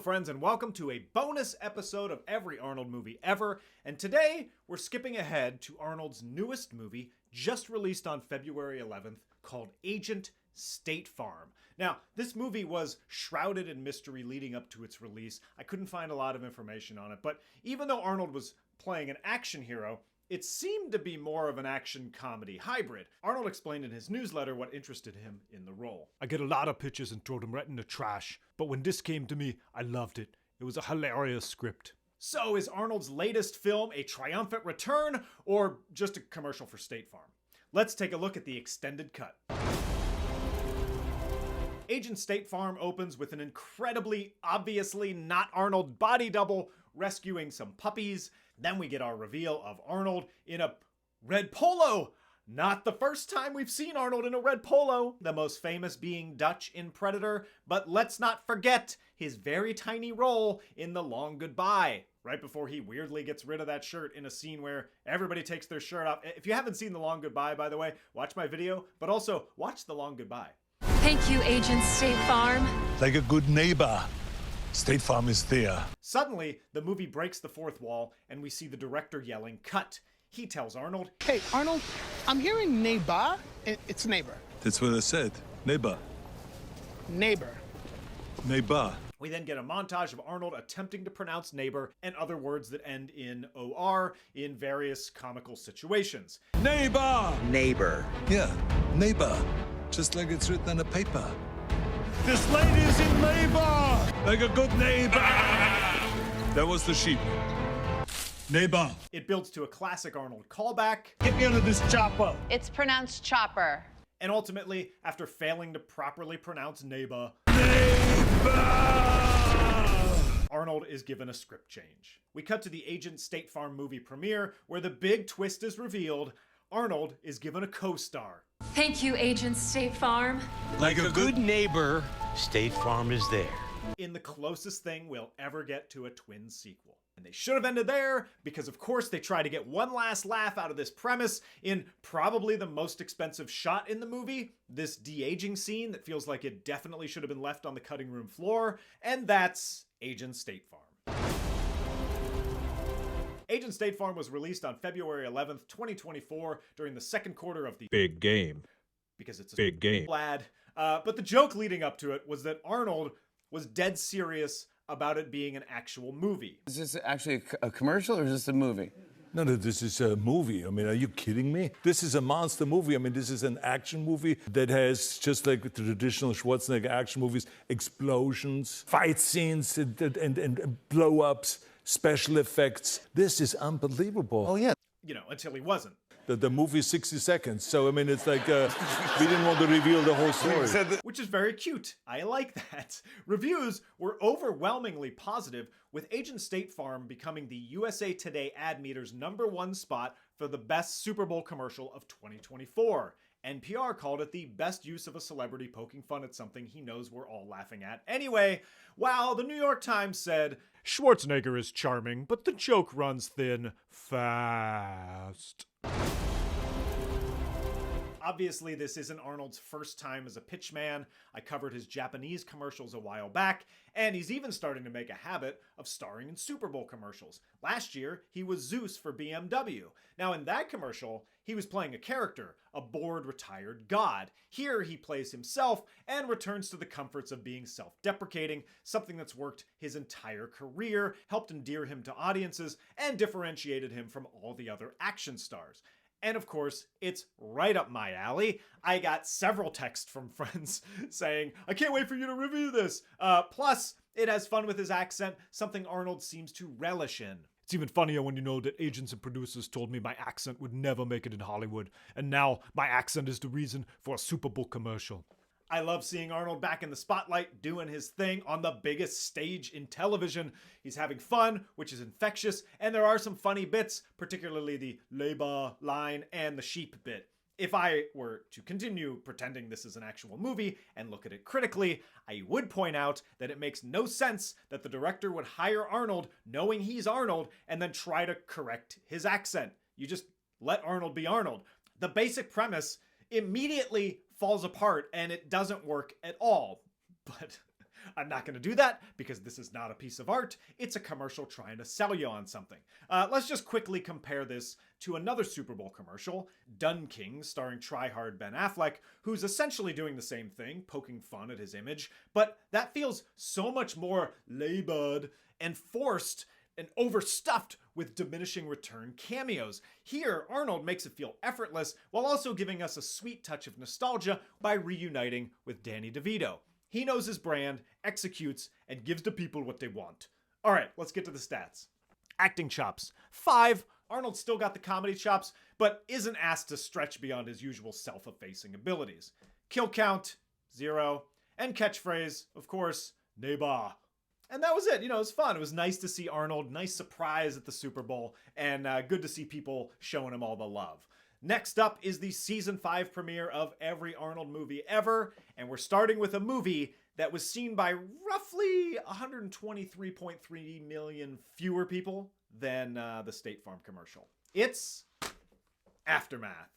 friends, and welcome to a bonus episode of every Arnold movie ever. And today, we're skipping ahead to Arnold's newest movie, just released on February 11th, called Agent State Farm. Now, this movie was shrouded in mystery leading up to its release. I couldn't find a lot of information on it, but even though Arnold was playing an action hero, it seemed to be more of an action-comedy hybrid. Arnold explained in his newsletter what interested him in the role. I get a lot of pitches and throw them right in the trash, but when this came to me, I loved it. It was a hilarious script. So is Arnold's latest film a triumphant return, or just a commercial for State Farm? Let's take a look at the extended cut. Agent State Farm opens with an incredibly, obviously not Arnold body double rescuing some puppies. Then we get our reveal of Arnold in a red polo. Not the first time we've seen Arnold in a red polo, the most famous being Dutch in Predator, but let's not forget his very tiny role in The Long Goodbye, right before he weirdly gets rid of that shirt in a scene where everybody takes their shirt off. If you haven't seen The Long Goodbye, by the way, watch my video, but also watch The Long Goodbye. Thank you, Agent State Farm. Like a good neighbor, State Farm is there. Suddenly, the movie breaks the fourth wall, and we see the director yelling, "Cut!" He tells Arnold, Hey, Arnold, I'm hearing neighbor. It's neighbor. That's what I said. Neighbor. Neighbor. Neighbor. We then get a montage of Arnold attempting to pronounce neighbor and other words that end in OR in various comical situations. Neighbor! Neighbor. Yeah, neighbor. Just like it's written on a paper. This lady's in labor! Like a good neighbor! That was the sheep. Neighbor. It builds to a classic Arnold callback, Get me under this chopper. It's pronounced chopper. and ultimately, after failing to properly pronounce neighbor, Arnold is given a script change. We cut to the Agent State Farm movie premiere, where the big twist is revealed. Arnold is given a co-star. Thank you, Agent State Farm. Like a good neighbor, State Farm is there. In the closest thing we'll ever get to a twin sequel. And they should have ended there, because of course they try to get one last laugh out of this premise in probably the most expensive shot in the movie, this de-aging scene that feels like it definitely should have been left on the cutting room floor, and that's Agent State Farm. Agent State Farm was released on February 11th, 2024, during the second quarter of the Big game. because it's a Big game. lad. But the joke leading up to it was that Arnold was dead serious about it being an actual movie. Is this actually a commercial or is this a movie? No, this is a movie. I mean, are you kidding me? This is a monster movie. I mean, this is an action movie that has, just like the traditional Schwarzenegger action movies, explosions, fight scenes, and blow-ups, special effects. This is unbelievable. Oh, yeah. You know, until he wasn't. The movie is 60 seconds, so I mean, it's like we didn't want to reveal the whole story. Which is very cute. I like that. Reviews were overwhelmingly positive, with Agent State Farm becoming the USA Today Ad Meter's #1 spot for the best Super Bowl commercial of 2024. NPR called it the best use of a celebrity poking fun at something he knows we're all laughing at anyway, while the New York Times said, Schwarzenegger is charming, but the joke runs thin fast. obviously, this isn't Arnold's first time as a pitchman. I covered his Japanese commercials a while back, and he's even starting to make a habit of starring in Super Bowl commercials. Last year, he was Zeus for BMW. Now, in that commercial, he was playing a character, a bored, retired god. Here, he plays himself and returns to the comforts of being self-deprecating, something that's worked his entire career, helped endear him to audiences, and differentiated him from all the other action stars. And of course, it's right up my alley. I got several texts from friends saying, I can't wait for you to review this. Plus, it has fun with his accent, something Arnold seems to relish in. It's even funnier when you know that agents and producers told me my accent would never make it in Hollywood, and now my accent is the reason for a Super Bowl commercial. I love seeing Arnold back in the spotlight doing his thing on the biggest stage in television. He's having fun, which is infectious, and there are some funny bits, particularly the labor line and the sheep bit. If I were to continue pretending this is an actual movie and look at it critically, I would point out that it makes no sense that the director would hire Arnold knowing he's Arnold and then try to correct his accent. You just let Arnold be Arnold. The basic premise immediately falls apart and it doesn't work at all. But I'm not going to do that because this is not a piece of art. It's a commercial trying to sell you on something. Let's just quickly compare this to another Super Bowl commercial, Dun Kings, starring try-hard Ben Affleck, who's essentially doing the same thing, poking fun at his image, but that feels so much more labored and forced and overstuffed with diminishing return cameos. Here, Arnold makes it feel effortless while also giving us a sweet touch of nostalgia by reuniting with Danny DeVito. He knows his brand, executes, and gives the people what they want. All right, let's get to the stats. Acting chops, 5. Arnold still got the comedy chops, but isn't asked to stretch beyond his usual self-effacing abilities. Kill count, 0. And catchphrase, of course, Neba. And that was it. You know, it was fun. It was nice to see Arnold. Nice surprise at the Super Bowl. And good to see people showing him all the love. Next up is the Season 5 premiere of every Arnold movie ever. And we're starting with a movie that was seen by roughly 123.3 million fewer people than the State Farm commercial. It's Aftermath.